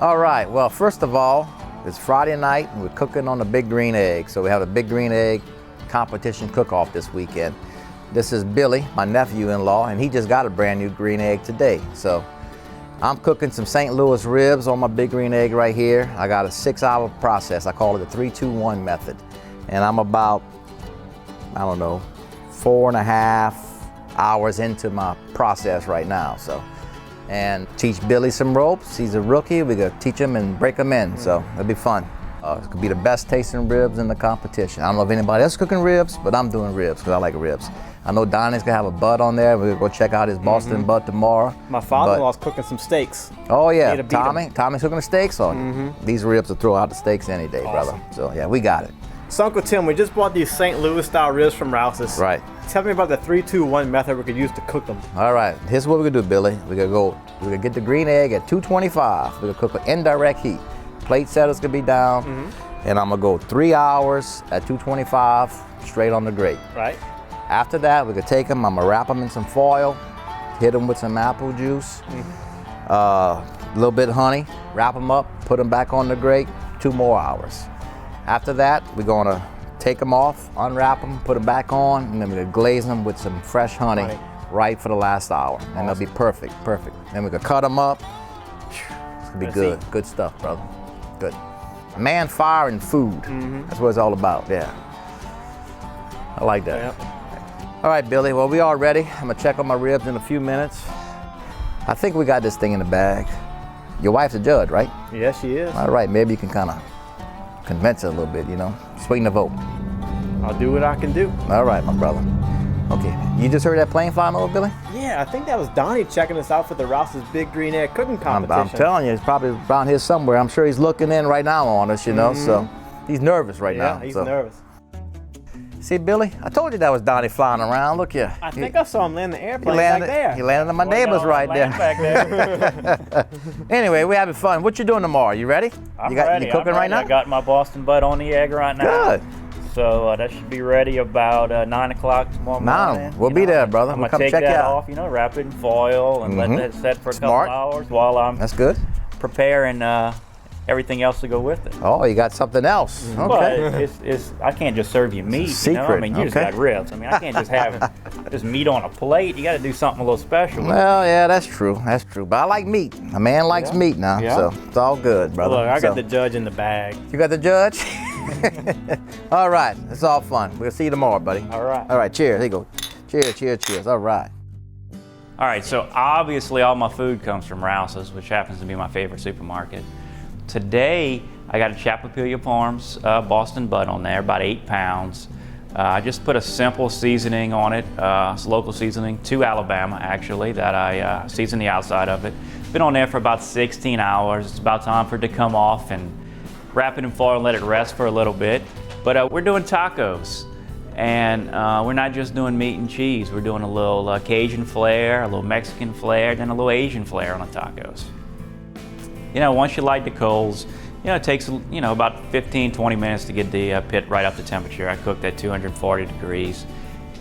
All right, well, first of all, it's Friday night and we're cooking on the Big Green Egg. So we have a Big Green Egg competition cook-off this weekend. This is Billy, my nephew-in-law, and he just got a brand new green egg today. So I'm cooking some St. Louis ribs on my Big Green Egg right here. I got a 6-hour process. I call it the 3-2-1 method. And I'm about, I don't know, 4.5 hours into my process right now. So, and teach Billy some ropes. He's a rookie. We're gonna teach him and break him in. So it'll be fun. It's gonna be the best tasting ribs in the competition. I don't know if anybody else is cooking ribs, but I'm doing ribs because I like ribs. I know Donny's gonna have a butt on there. We're gonna go check out his Boston butt tomorrow. My father-in-law's cooking some steaks. Oh yeah, Tommy's cooking the steaks on These ribs will throw out the steaks any day, brother. So yeah, we got it. So Uncle Tim, we just bought these St. Louis style ribs from Rouses. Right. Tell me about the 3-2-1 method we could use to cook them. All right, here's what we're gonna do, Billy. We're gonna get the green egg at 225. We're gonna cook with indirect heat. Plate setter's gonna be down, and I'm gonna go 3 hours at 225 straight on the grate. Right. After that, we're gonna take them, I'm gonna wrap them in some foil, hit them with some apple juice, a little bit of honey, wrap them up, put them back on the grate, 2 more hours. After that, we're gonna take them off, unwrap them, put them back on, and then we're gonna glaze them with some fresh honey right for the last hour. And they'll be perfect. Then we're gonna cut them up. It's gonna be good. Good stuff, brother. Good. Man, fire, and food. That's what it's all about, yeah. I like that. Yep. All right, Billy, well, we all ready. I'm gonna check on my ribs in a few minutes. I think we got this thing in the bag. Your wife's a judge, right? Yes, she is. All right, maybe you can kind of convince her a little bit, you know? Swing the vote. I'll do what I can do. All right, my brother. Okay, you just heard that plane flying over, Billy? Yeah, I think that was Donny checking us out for the Rouses Big Green Egg cooking competition. I'm telling you, he's probably around here somewhere. I'm sure he's looking in right now on us, you know, so he's nervous right now. Yeah, he's nervous. See, Billy, I told you that was Donny flying around. Look here. I think I saw him land the airplane back there. He landed on my neighbors right there. Back there. Anyway, we're having fun. What you doing tomorrow? You ready? I'm ready. You cooking right now? I got my Boston butt on the egg right now. Good. So that should be ready about 9 o'clock tomorrow morning. We'll be there, brother. I'm we'll gonna come take check that you out. off, wrap it in foil and let that set for a couple hours while I'm That's good. preparing everything else to go with it. Oh, you got something else. Okay. But I can't just serve you meat. Secret. I mean, you just got ribs. I mean, I can't just have just meat on a plate. You got to do something a little special. Well, yeah, that's true. That's true. But I like meat. A man likes meat now, so it's all good, brother. Look, I got the judge in the bag. You got the judge? All right, it's all fun. We'll see you tomorrow, buddy. All right. All right, cheers. Here you go. Cheers, cheers, cheers. All right. All right, so obviously all my food comes from Rouses, which happens to be my favorite supermarket. Today, I got a Chapapilla Farms Boston butt on there, about 8 pounds. I just put a simple seasoning on it. It's local seasoning, to Alabama actually, that I season the outside of it. Been on there for about 16 hours. It's about time for it to come off and wrap it in foil and let it rest for a little bit. But we're doing tacos. And we're not just doing meat and cheese. We're doing a little Cajun flair, a little Mexican flair, then a little Asian flair on the tacos. Once you light the coals, it takes, about 15, 20 minutes to get the pit right up to temperature. I cooked at 240 degrees.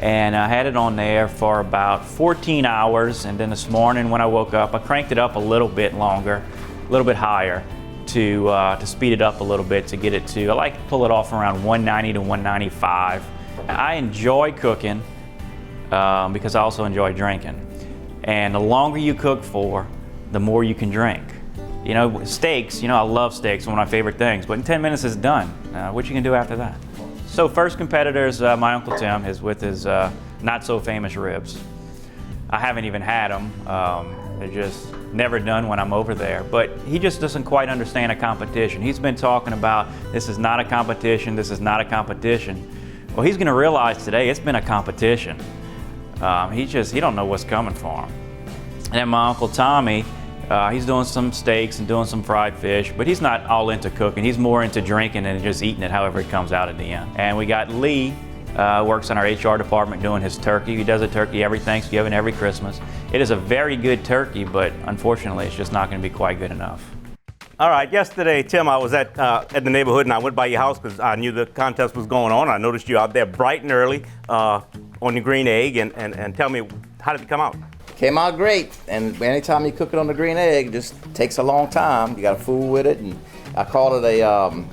And I had it on there for about 14 hours. And then this morning when I woke up, I cranked it up a little bit longer, a little bit higher to speed it up a little bit to get it to, I like to pull it off around 190 to 195. I enjoy cooking because I also enjoy drinking. And the longer you cook for, the more you can drink. Steaks, I love steaks, one of my favorite things, but in 10 minutes it's done. What you can do after that? So first competitor is my Uncle Tim, is with his not so famous ribs. I haven't even had them. They're just never done when I'm over there. But he just doesn't quite understand a competition. He's been talking about, this is not a competition, this is not a competition. Well, he's gonna realize today it's been a competition. He don't know what's coming for him. And then my Uncle Tommy, he's doing some steaks and doing some fried fish, but he's not all into cooking. He's more into drinking and just eating it however it comes out at the end. And we got Lee, works in our HR department doing his turkey. He does a turkey every Thanksgiving, every Christmas. It is a very good turkey, but unfortunately it's just not gonna be quite good enough. All right, yesterday, Tim, I was at the neighborhood and I went by your house because I knew the contest was going on. I noticed you out there bright and early on your green egg, and tell me, how did it come out? Came out great. And anytime you cook it on the green egg, it just takes a long time. You got to fool with it, and I call it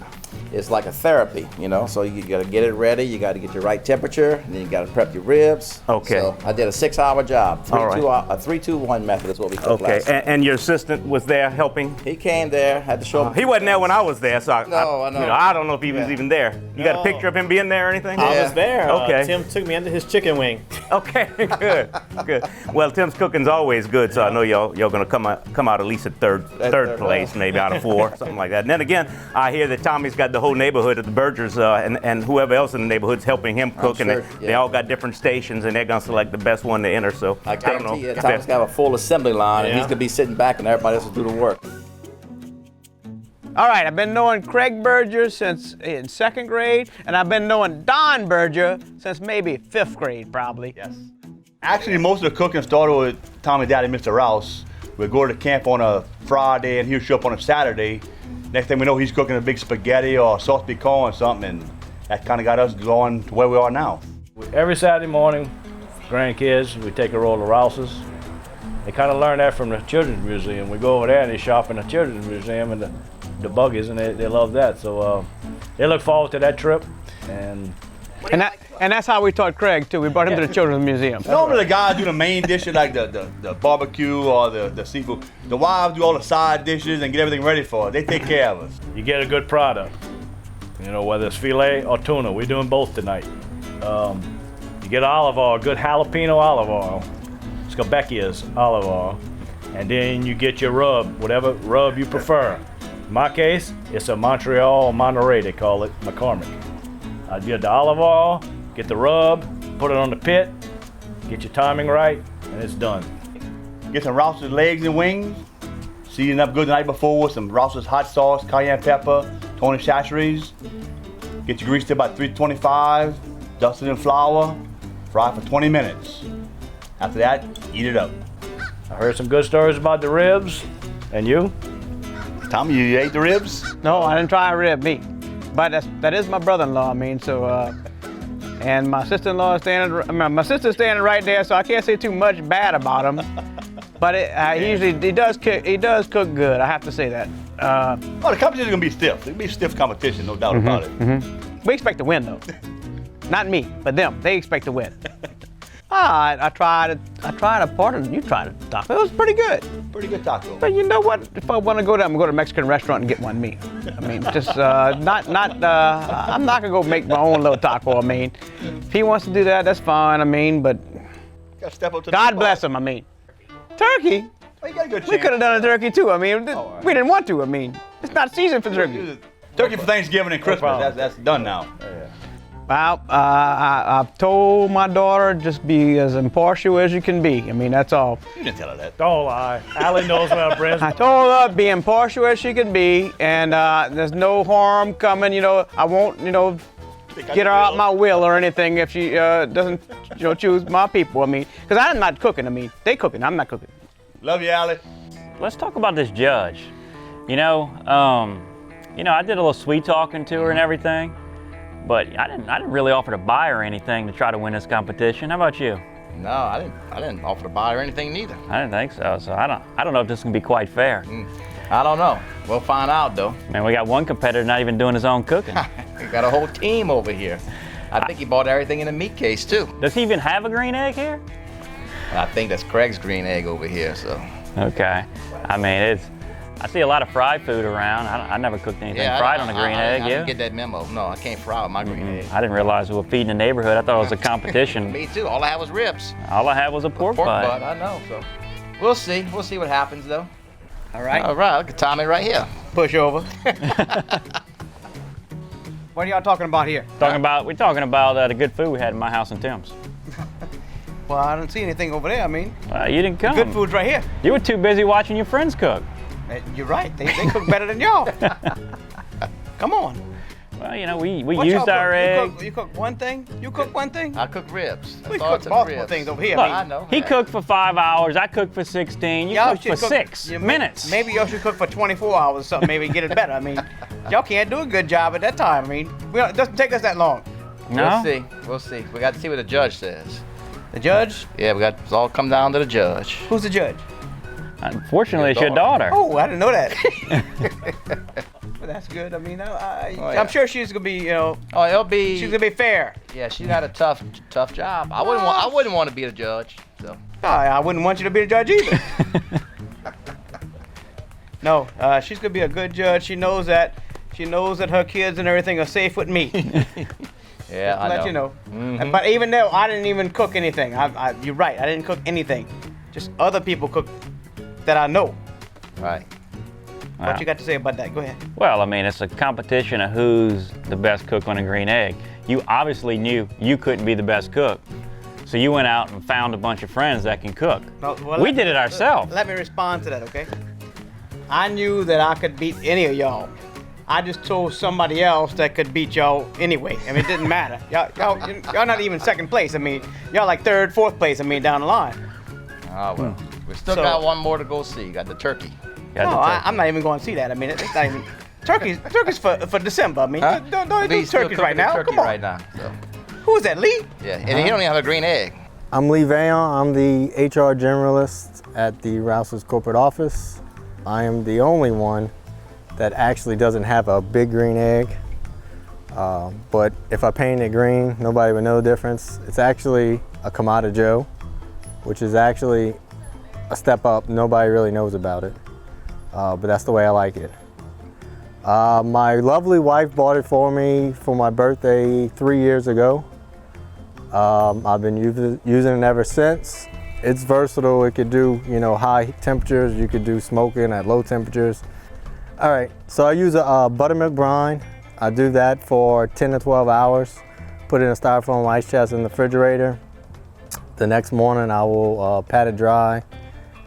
it's like a therapy, you know. So you got to get it ready. You got to get your right temperature, and then you got to prep your ribs. Okay. So I did a 6-hour job. All right. A 3-2-1 method is what we cooked Okay. last night. And your assistant was there helping? He came there, had to show up. He wasn't there when I was there, so I No, I know. You know, I don't know if he was even there. You got a No. picture of him being there or anything? I was there. Okay. Tim took me under his chicken wing. Okay, good, good. Well, Tim's cooking's always good, so I know y'all gonna come out at least at third place, maybe out of 4, something like that. And then again, I hear that Tommy's got the whole neighborhood of the Bergers and whoever else in the neighborhood's helping him cook, sure, and they all got different stations, and they're gonna select the best one to enter. So I don't know. guarantee you, Tom's got a full assembly line, and he's gonna be sitting back, and everybody else will do the work. All right, I've been knowing Craig Berger since in 2nd grade, and I've been knowing Don Berger since maybe 5th grade, probably. Yes. Actually, most of the cooking started with Tommy Daddy, Mr. Rouse. We'd go to camp on a Friday, and he'd show up on a Saturday. Next thing we know, he's cooking a big spaghetti or sauce piquant or something, and that kind of got us going to where we are now. Every Saturday morning, grandkids, we take a roll of Rouses. They kind of learn that from the Children's Museum. We go over there and they shop in the Children's Museum and the buggies, and they love that. So they look forward to that trip. And that's how we taught Craig, too. We brought him to the Children's Museum. Normally the guys do the main dishes like the barbecue or the seafood. The wives do all the side dishes and get everything ready for it. They take care of us. you get a good product. You know, whether it's filet or tuna, we're doing both tonight. You get olive oil, good jalapeno olive oil, Scabecchia's olive oil, and then you get your rub, whatever rub you prefer. In my case, it's a Montreal or Monterey, they call it, McCormick. I get the olive oil, get the rub, put it on the pit, get your timing right, and it's done. Get some Rouse's legs and wings, season up good the night before with some Rouse's hot sauce, cayenne pepper, Tony Chachere's. Get your grease to about 325, dust it in flour, fry for 20 minutes. After that, eat it up. I heard some good stories about the ribs, and you? Tommy, you ate the ribs? No, I didn't try rib meat. But that is my brother-in-law, I mean, so, and my sister-in-law is my sister's standing right there, so I can't say too much bad about him. But he does cook good, I have to say that. Oh, the competition's gonna be stiff. It'll be stiff competition, no doubt about it. We expect to win, though. Not me, but them. They expect to win. I tried a part of it. You tried a taco. It was pretty good. Pretty good taco. But you know what? If I want to go there, I'm gonna go to a Mexican restaurant and get one me. I mean, just I'm not gonna go make my own little taco. I mean, if he wants to do that, that's fine. I mean, but Gotta step up to God the bless him. I mean, turkey. Oh, you got a good We chance. could have done a turkey too. I mean, we didn't want to. I mean, it's not season for turkey. Turkey for Thanksgiving and Christmas. problem. That's done now. Well, I've told my daughter just be as impartial as you can be. I mean, that's all. You didn't tell her that. Don't lie. Allie knows where Brent's. I told her be impartial as she can be, and there's no harm coming. You know, I won't, get her out my will or anything if she doesn't, choose my people. I mean, because I'm not cooking. I mean, they cooking. I'm not cooking. Love you, Allie. Let's talk about this judge. I did a little sweet talking to her and everything, but I didn't really offer to buy her anything to try to win this competition. How about you? No, I didn't offer to buy or anything neither. I didn't think so. So I don't know if this can be quite fair. I don't know. We'll find out though. Man, we got one competitor not even doing his own cooking. We got a whole team over here. I think he bought everything in the meat case too. Does he even have a green egg here? And I think that's Craig's green egg over here. So. Okay. I mean, I see a lot of fried food around. I never cooked anything fried on a green egg. I You? didn't get that memo. No, I can't fry with my green egg. I didn't realize we were feeding the neighborhood. I thought it was a competition. Me too. All I had was ribs. All I had was a pork butt. I know. So we'll see. We'll see what happens though. All right. All right. Look at Tommy right here. Push over. What are y'all talking about here? We're talking about the good food we had in my house in Tim's. Well, I don't see anything over there. I mean, You didn't come. good food's right here. You were too busy watching your friends cook. You're right. They cook better than y'all. Come on. Well, we What used y'all our cook? egg. You cook one thing? You cook one thing? I cook ribs. We That's all cook to the multiple ribs. things over here. Look, I know. He cooked for 5 hours. I cooked for 16. You Y'all cooked for should 6 minutes. Maybe y'all should cook for 24 hours or something, maybe get it better. I mean, y'all can't do a good job at that time. I mean, it doesn't take us that long. No? We'll see. We got to see what the judge says. The judge? Yeah, it's all come down to the judge. Who's the judge? Unfortunately, it's your daughter. Oh, I didn't know that. Well, that's good. I mean, I'm sure she's gonna be, you know. Oh, it'll be. She's gonna be fair. Yeah, she's got a tough job. I wouldn't want to be the judge. So. I wouldn't want you to be the judge either. No, she's gonna be a good judge. She knows that her kids and everything are safe with me. Yeah, I know. Let you know. Mm-hmm. But even though I didn't even cook anything, you're right. I didn't cook anything. Just other people cook that I know. Right. What you got to say about that? Go ahead. Well, I mean, it's a competition of who's the best cook on a green egg. You obviously knew you couldn't be the best cook, so you went out and found a bunch of friends that can cook. No, well, we did it ourselves. Let me respond to that, okay? I knew that I could beat any of y'all. I just told somebody else that could beat y'all anyway. I mean, it didn't matter. Y'all not even second place. I mean, y'all like third, fourth place. I mean, down the line. Oh well, we still got one more to go see. Got the turkey. I'm not even going to see that. I mean, it's not even. Turkey's for December. I mean, don't do turkeys right now. Turkey Come on. right now. So. Who is that, Lee? Yeah, and he don't even have a green egg. I'm Lee Vaillant. I'm the HR generalist at the Rouses corporate office. I am the only one that actually doesn't have a big green egg. But if I paint it green, nobody would know the difference. It's actually a Kamada Joe, which is actually a step up. Nobody really knows about it. But that's the way I like it. My lovely wife bought it for me for my birthday 3 years ago. I've been using it ever since. It's versatile. It could do, high temperatures. You could do smoking at low temperatures. All right, so I use a buttermilk brine. I do that for 10 to 12 hours. Put it in a styrofoam ice chest in the refrigerator. The next morning I will pat it dry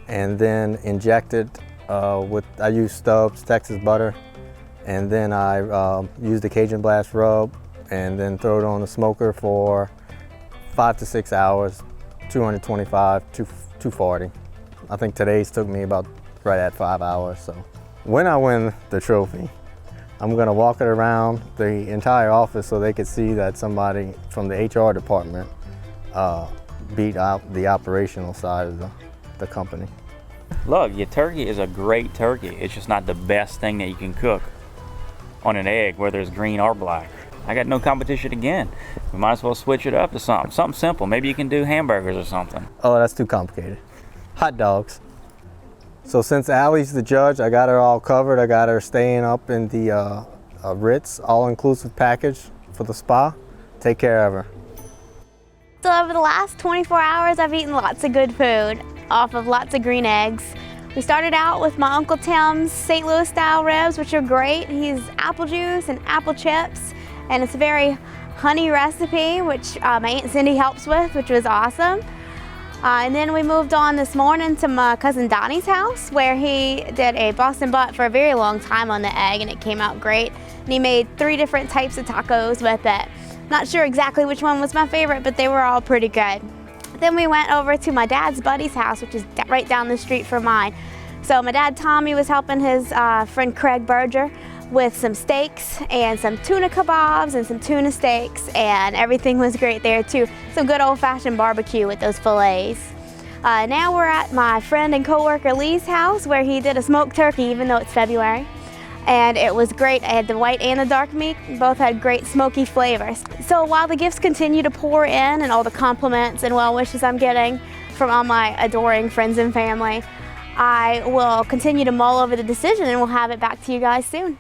and then inject it I use Stubbs Texas butter, and then I use the Cajun Blast rub and then throw it on the smoker for 5 to 6 hours, 225, 240. I think today's took me about right at 5 hours. So when I win the trophy, I'm gonna walk it around the entire office so they could see that somebody from the HR department beat out the operational side of the company. Look, your turkey is a great turkey. It's just not the best thing that you can cook on an egg, whether it's green or black. I got no competition again. We might as well switch it up to something simple. Maybe you can do hamburgers or something. Oh, that's too complicated. Hot dogs. So since Allie's the judge, I got her all covered. I got her staying up in the Ritz all-inclusive package for the spa. Take care of her. So over the last 24 hours, I've eaten lots of good food off of lots of green eggs. We started out with my Uncle Tim's St. Louis style ribs, which are great. He's apple juice and apple chips, and it's a very honey recipe, which my Aunt Cindy helps with, which was awesome. And then we moved on this morning to my cousin Donny's house, where he did a Boston butt for a very long time on the egg, and it came out great. And he made 3 different types of tacos with it. Not sure exactly which one was my favorite, but they were all pretty good. Then we went over to my dad's buddy's house, which is right down the street from mine. So my dad Tommy was helping his friend Craig Berger with some steaks and some tuna kebabs and some tuna steaks, and everything was great there too. Some good old-fashioned barbecue with those fillets. Now we're at my friend and coworker Lee's house, where he did a smoked turkey, even though it's February. And it was great. I had the white and the dark meat. Both had great smoky flavors. So while the gifts continue to pour in and all the compliments and well wishes I'm getting from all my adoring friends and family, I will continue to mull over the decision, and we'll have it back to you guys soon.